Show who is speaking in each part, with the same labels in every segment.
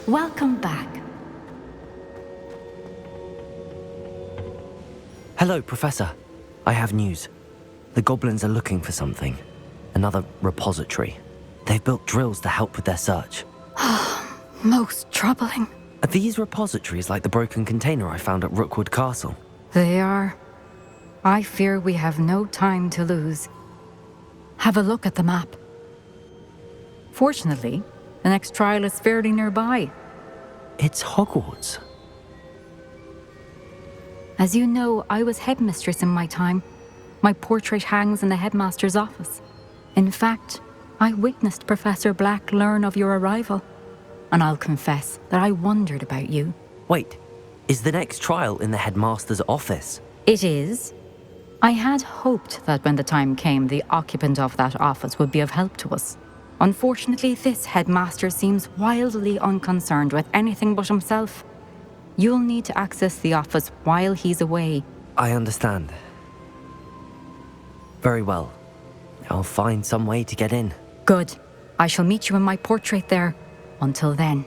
Speaker 1: Welcome back.
Speaker 2: Hello, Professor. I have news. The goblins are looking for something. Another repository. They've built drills to help with their search.
Speaker 1: Most troubling.
Speaker 2: Are these repositories like the broken container I found at Rookwood Castle?
Speaker 1: They are. I fear we have no time to lose. Have a look at the map. Fortunately, the next trial is fairly nearby.
Speaker 2: It's Hogwarts.
Speaker 1: As you know, I was headmistress in my time. My portrait hangs in the headmaster's office. In fact, I witnessed Professor Black learn of your arrival. And I'll confess that I wondered about you.
Speaker 2: Wait, is the next trial in the headmaster's office?
Speaker 1: It is. I had hoped that when the time came, the occupant of that office would be of help to us. Unfortunately, this headmaster seems wildly unconcerned with anything but himself. You'll need to access the office while he's away.
Speaker 2: I understand. Very well. I'll find some way to get in.
Speaker 1: Good. I shall meet you in my portrait there. Until then.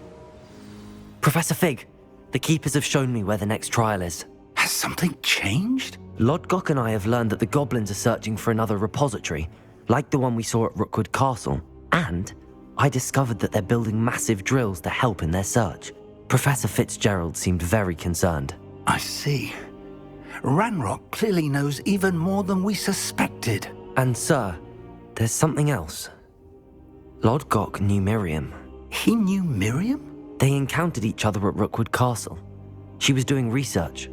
Speaker 2: Professor Fig, the Keepers have shown me where the next trial is.
Speaker 3: Has something changed?
Speaker 2: Lodgok and I have learned that the goblins are searching for another repository, like the one we saw at Rookwood Castle. And I discovered that they're building massive drills to help in their search. Professor Fitzgerald seemed very concerned.
Speaker 3: I see. Ranrock clearly knows even more than we suspected.
Speaker 2: And sir, there's something else. Lodgok knew Miriam.
Speaker 3: He knew Miriam?
Speaker 2: They encountered each other at Rookwood Castle. She was doing research.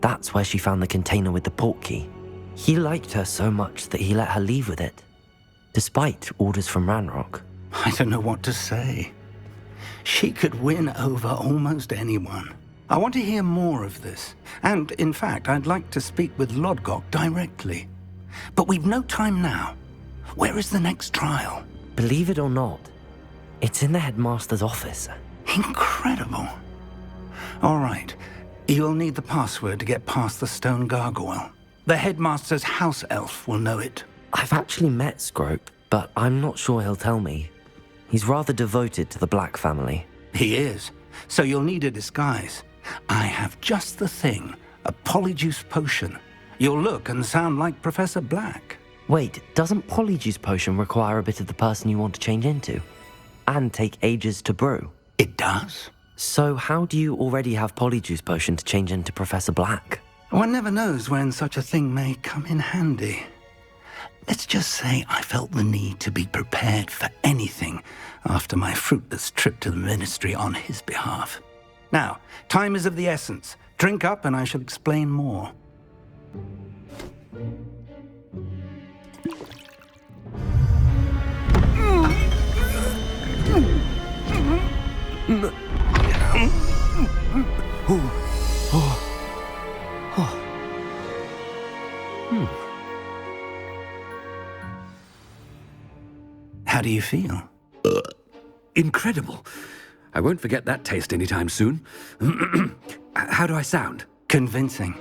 Speaker 2: That's where she found the container with the portkey. He liked her so much that he let her leave with it, despite orders from Ranrock.
Speaker 3: I don't know what to say. She could win over almost anyone. I want to hear more of this. And, in fact, I'd like to speak with Lodgok directly. But we've no time now. Where is the next trial?
Speaker 2: Believe it or not, it's in the headmaster's office.
Speaker 3: Incredible. All right. You'll need the password to get past the stone gargoyle. The headmaster's house elf will know it.
Speaker 2: I've actually met Scrope, but I'm not sure he'll tell me. He's rather devoted to the Black family.
Speaker 3: He is. So you'll need a disguise. I have just the thing. A polyjuice potion. You'll look and sound like Professor Black.
Speaker 2: Wait, doesn't Polyjuice Potion require a bit of the person you want to change into? And take ages to brew?
Speaker 3: It does.
Speaker 2: So how do you already have Polyjuice Potion to change into Professor Black?
Speaker 3: One never knows when such a thing may come in handy. Let's just say I felt the need to be prepared for anything after my fruitless trip to the ministry on his behalf. Now, time is of the essence. Drink up and I shall explain more. How do you feel?
Speaker 4: Incredible. I won't forget that taste anytime soon. How do I sound?
Speaker 3: Convincing.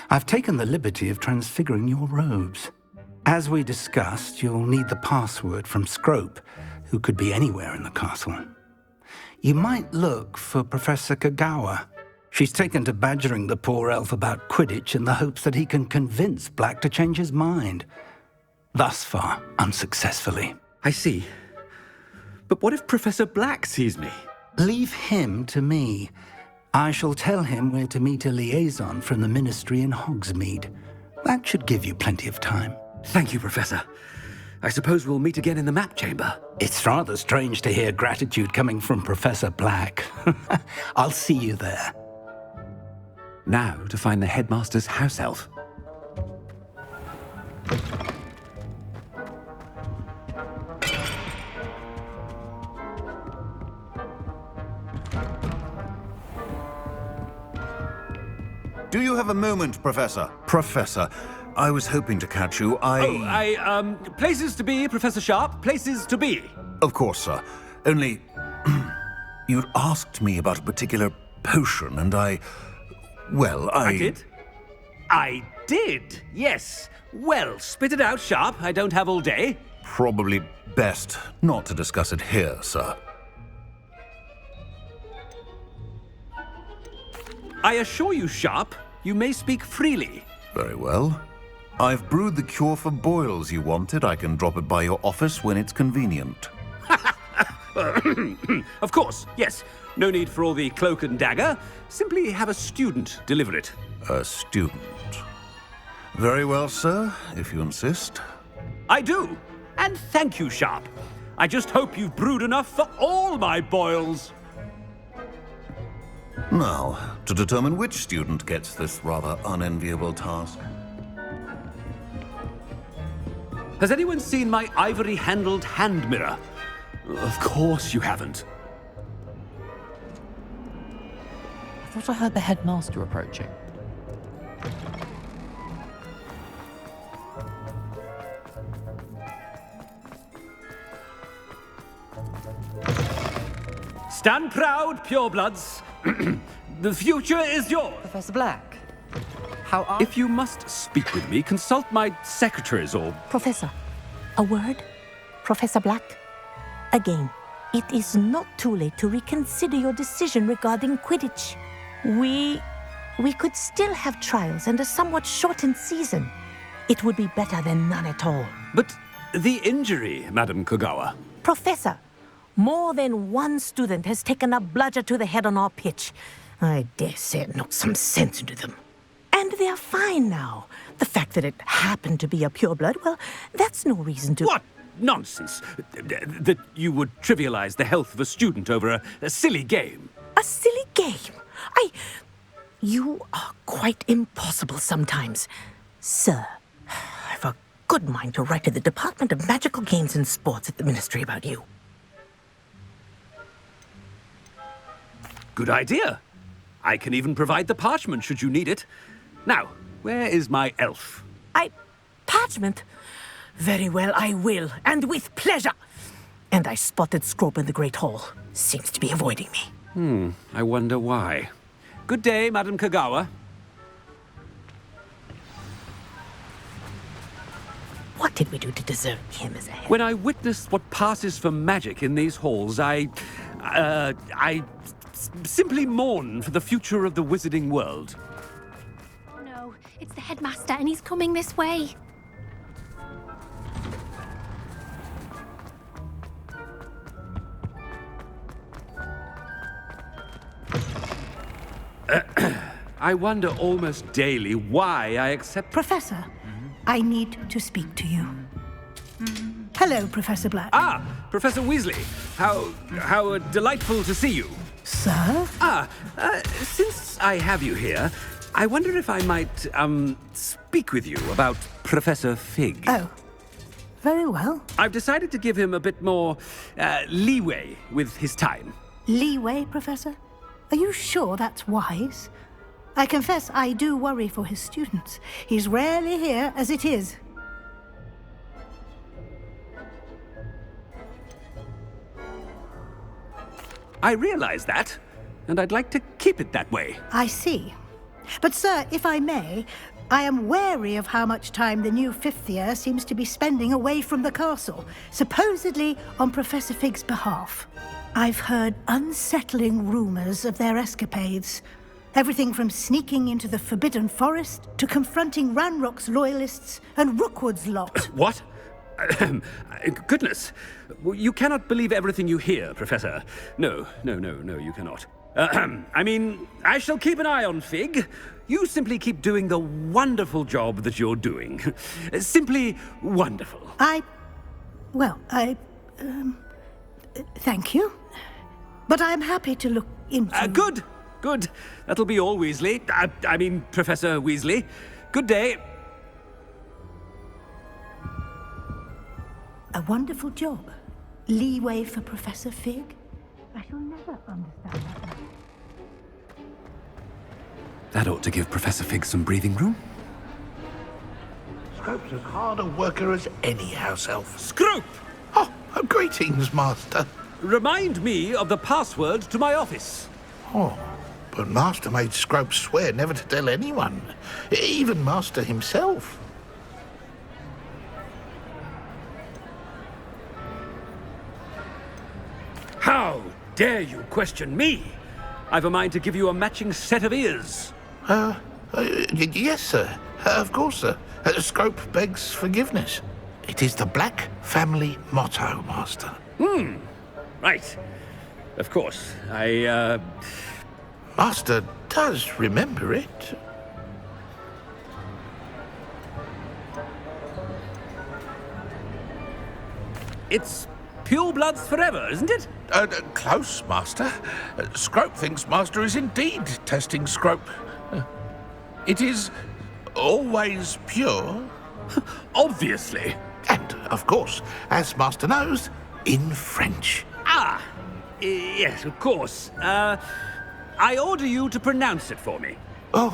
Speaker 3: I've taken the liberty of transfiguring your robes. As we discussed, you'll need the password from Scrope, who could be anywhere in the castle. You might look for Professor Kagawa. She's taken to badgering the poor elf about Quidditch in the hopes that he can convince Black to change his mind. Thus far, unsuccessfully.
Speaker 4: I see. But what if Professor Black sees me?
Speaker 3: Leave him to me. I shall tell him where to meet a liaison from the ministry in Hogsmeade. That should give you plenty of time.
Speaker 4: Thank you, Professor. I suppose we'll meet again in the map chamber.
Speaker 3: It's rather strange to hear gratitude coming from Professor Black. I'll see you there.
Speaker 4: Now to find the headmaster's house elf.
Speaker 5: Do you have a moment, Professor? Professor, I was hoping to catch you.
Speaker 4: Places to be, Professor Sharp. Places to be.
Speaker 5: Of course, sir. Only, you'd asked me about a particular potion, and I
Speaker 4: did? I did, yes. Well, spit it out, Sharp. I don't have all day.
Speaker 5: Probably best not to discuss it here, sir.
Speaker 4: I assure you, Sharp, you may speak freely.
Speaker 5: Very well. I've brewed the cure for boils you wanted. I can drop it by your office when it's convenient.
Speaker 4: Of course, yes. No need for all the cloak and dagger. Simply have a student deliver it.
Speaker 5: A student. Very well, sir, if you insist.
Speaker 4: I do. And thank you, Sharp. I just hope you've brewed enough for all my boils.
Speaker 5: Now, to determine which student gets this rather unenviable task.
Speaker 4: Has anyone seen my ivory-handled hand mirror? Of course you haven't.
Speaker 2: I thought I heard the headmaster approaching.
Speaker 4: Stand proud, purebloods. The future is yours.
Speaker 2: Professor Black, how are...
Speaker 4: If you must speak with me, consult my secretaries or...
Speaker 6: Professor, a word? Professor Black? Again, it is not too late to reconsider your decision regarding Quidditch. We could still have trials and a somewhat shortened season. It would be better than none at all.
Speaker 4: But the injury, Madam Kogawa.
Speaker 6: Professor, more than one student has taken a bludger to the head on our pitch. I dare say it knocked some sense into them. And they're fine now. The fact that it happened to be a pureblood, well, that's no reason to...
Speaker 4: What nonsense! That you would trivialize the health of a student over a silly game.
Speaker 6: A silly game? You are quite impossible sometimes. Sir, I've a good mind to write to the Department of Magical Games and Sports at the Ministry about you.
Speaker 4: Good idea. I can even provide the parchment should you need it. Now, where is my elf?
Speaker 6: Parchment? Very well, I will, and with pleasure. And I spotted Scrope in the Great Hall. Seems to be avoiding me.
Speaker 4: I wonder why. Good day, Madam Kogawa.
Speaker 6: What did we do to deserve him as a head?
Speaker 4: When I witness what passes for magic in these halls, I simply mourn for the future of the wizarding world.
Speaker 7: Oh no, it's the headmaster and he's coming this way.
Speaker 4: I wonder almost daily why I accept...
Speaker 8: Professor, I need to speak to you. Hello, Professor Black.
Speaker 4: Ah, Professor Weasley. How delightful to see you.
Speaker 8: Sir?
Speaker 4: Since I have you here, I wonder if I might, speak with you about Professor Fig.
Speaker 8: Oh, very well.
Speaker 4: I've decided to give him a bit more, leeway with his time.
Speaker 8: Leeway, Professor? Are you sure that's wise? I confess I do worry for his students. He's rarely here as it is.
Speaker 4: I realize that, and I'd like to keep it that way.
Speaker 8: I see. But, sir, if I may, I am wary of how much time the new fifth year seems to be spending away from the castle, supposedly on Professor Fig's behalf. I've heard unsettling rumors of their escapades. Everything from sneaking into the Forbidden Forest to confronting Ranrock's loyalists and Rookwood's lot.
Speaker 4: What? Goodness. You cannot believe everything you hear, Professor. No, you cannot. I mean, I shall keep an eye on Fig. You simply keep doing the wonderful job that you're doing. Simply wonderful.
Speaker 8: Thank you. But I'm happy to look into...
Speaker 4: Good. That'll be all, Weasley. I mean, Professor Weasley. Good day.
Speaker 8: A wonderful job. Leeway for Professor Fig? I shall never understand that.
Speaker 4: That ought to give Professor Fig some breathing room.
Speaker 9: Scrope's as hard a worker as any house elf.
Speaker 4: Scrope!
Speaker 9: Oh, greetings, Master.
Speaker 4: Remind me of the password to my office.
Speaker 9: Oh, but Master made Scrope swear never to tell anyone, even Master himself.
Speaker 4: How dare you question me? I've a mind to give you a matching set of ears.
Speaker 9: Yes, sir. Of course, sir. Scrope begs forgiveness. It is the Black family motto, Master.
Speaker 4: Right. Of course.
Speaker 9: Master does remember it.
Speaker 4: It's pure bloods forever, isn't it?
Speaker 9: Close, Master. Scrope thinks Master is indeed testing Scrope. It is always pure.
Speaker 4: Obviously.
Speaker 9: And, of course, as Master knows, in French.
Speaker 4: Ah! Yes, of course. I order you to pronounce it for me.
Speaker 9: Oh,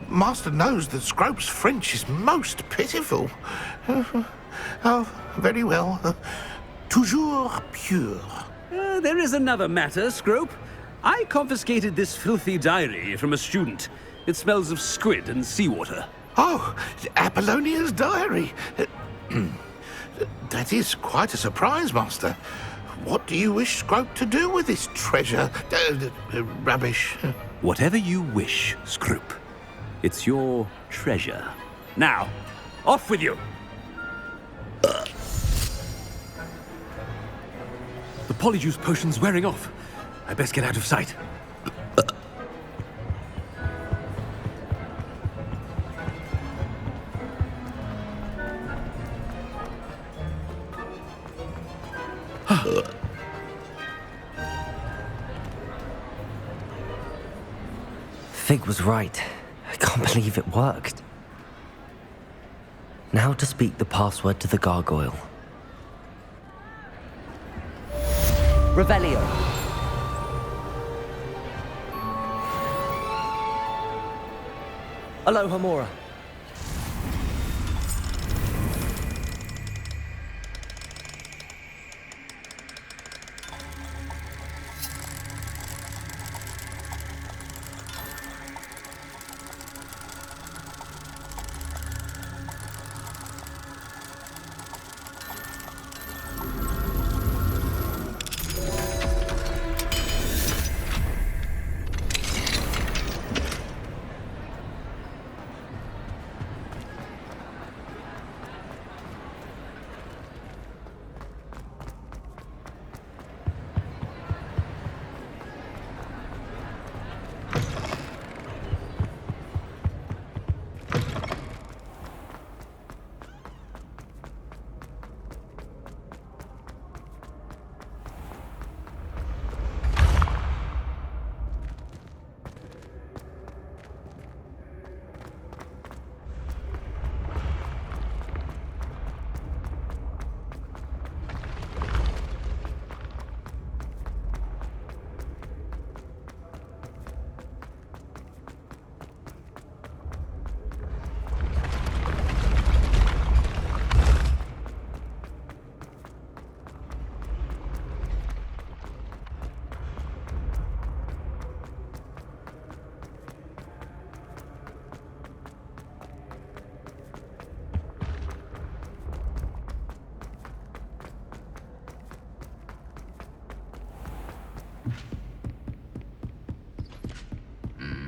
Speaker 9: Master knows that Scrope's French is most pitiful. Oh, very well. Toujours pure.
Speaker 4: There is another matter, Scrope. I confiscated this filthy diary from a student. It smells of squid and seawater.
Speaker 9: Oh, Apollonia's diary. That is quite a surprise, Master. What do you wish Scrope to do with this treasure? Rubbish.
Speaker 4: Whatever you wish, Scrope. It's your treasure. Now, off with you! The polyjuice potion's wearing off. I best get out of sight.
Speaker 2: Fig was right. I can't believe it worked. Now to speak the password to the gargoyle. Revelio. Aloha Mora.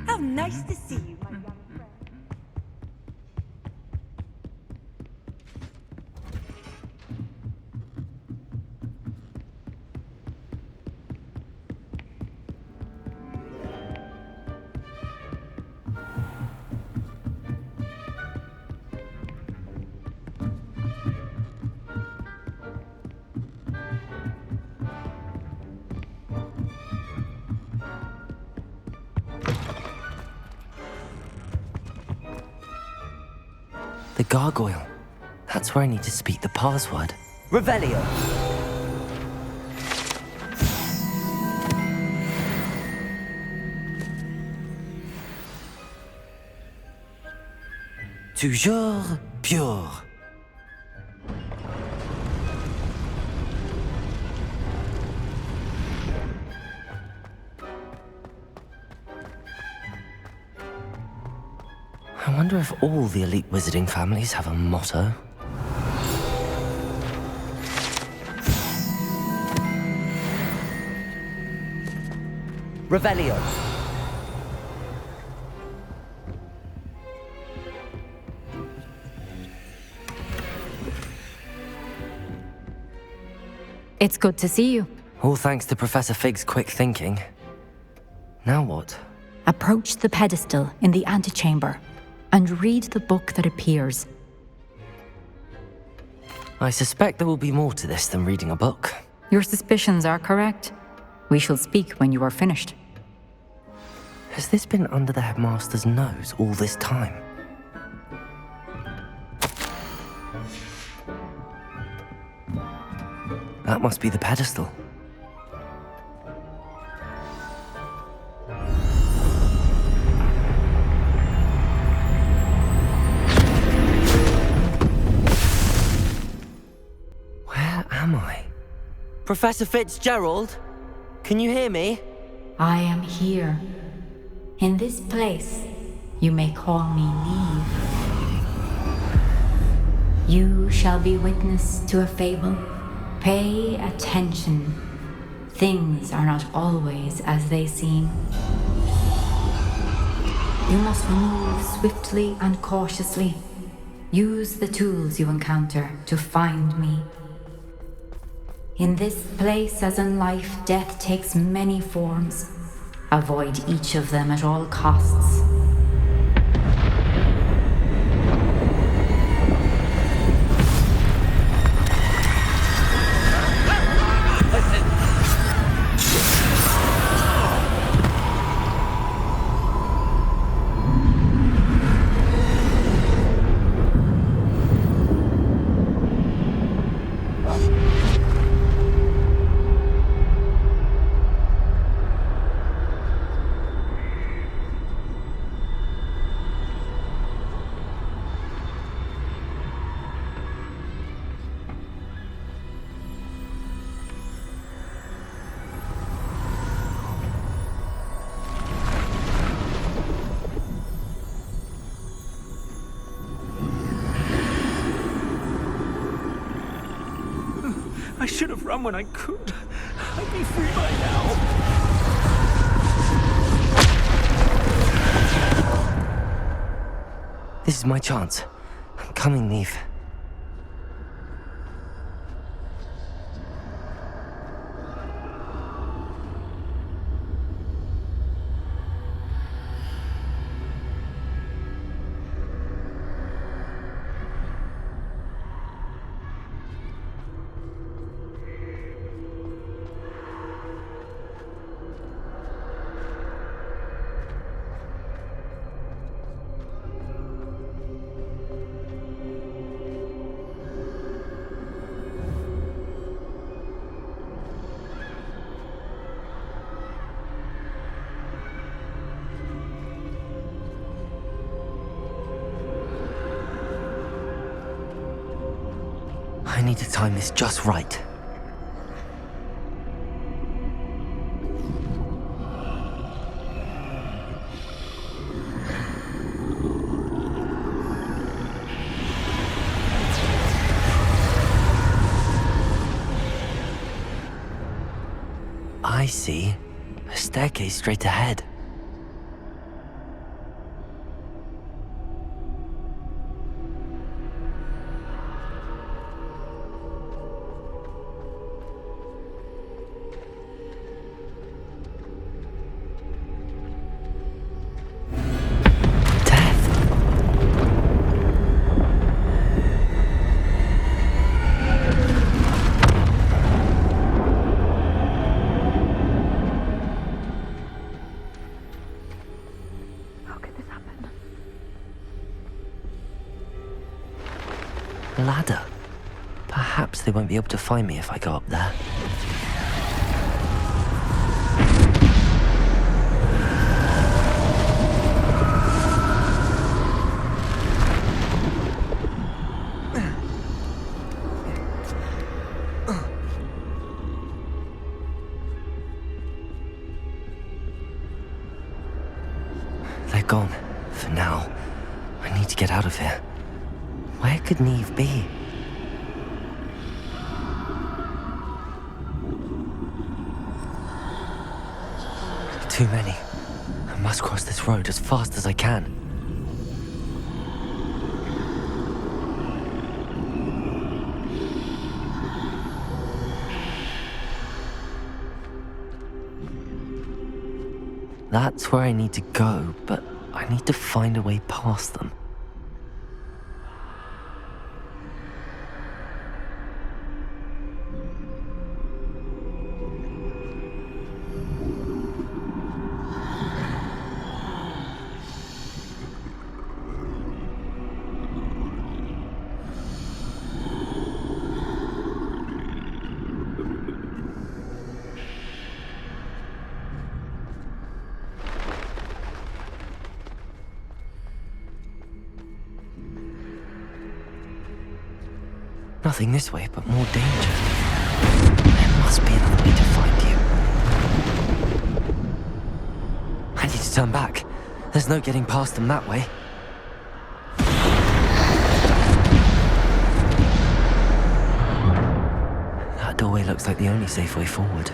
Speaker 10: How nice to see you, my young friend.
Speaker 2: The gargoyle. That's where I need to speak the password. Revelio. Toujours pure. I wonder if all the elite wizarding families have a motto. Revelio.
Speaker 1: It's good to see you.
Speaker 2: All thanks to Professor Fig's quick thinking. Now what?
Speaker 1: Approach the pedestal in the antechamber and read the book that appears.
Speaker 2: I suspect there will be more to this than reading a book.
Speaker 1: Your suspicions are correct. We shall speak when you are finished.
Speaker 2: Has this been under the headmaster's nose all this time? That must be the pedestal. Where am I? Professor Fitzgerald? Can you hear me?
Speaker 1: I am here. In this place, you may call me Neve. You shall be witness to a fable. Pay attention. Things are not always as they seem. You must move swiftly and cautiously. Use the tools you encounter to find me. In this place, as in life, death takes many forms. Avoid each of them at all costs.
Speaker 4: I should have run when I could. I'd be free by now.
Speaker 2: This is my chance. I'm coming, Neve. I need to time this just right. I see. A staircase straight ahead. Ladder. Perhaps they won't be able to find me if I go up there. They're gone. For now. I need to get out of here. Where could Neve be? Too many. I must cross this road as fast as I can. That's where I need to go, but I need to find a way past them. Nothing this way, but more danger. There must be another way to find you. I need to turn back. There's no getting past them that way. That doorway looks like the only safe way forward.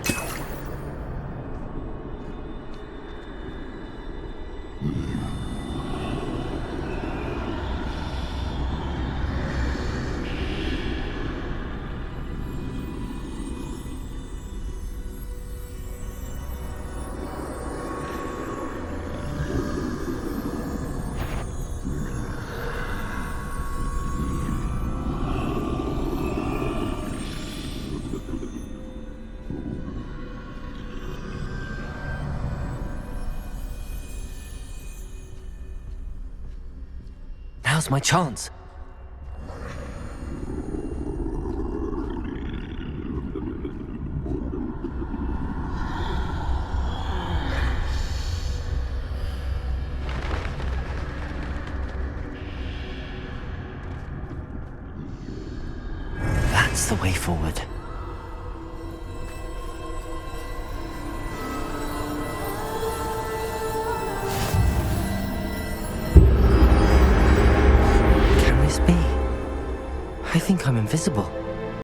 Speaker 2: Now's my chance. That's the way forward. I think I'm invisible.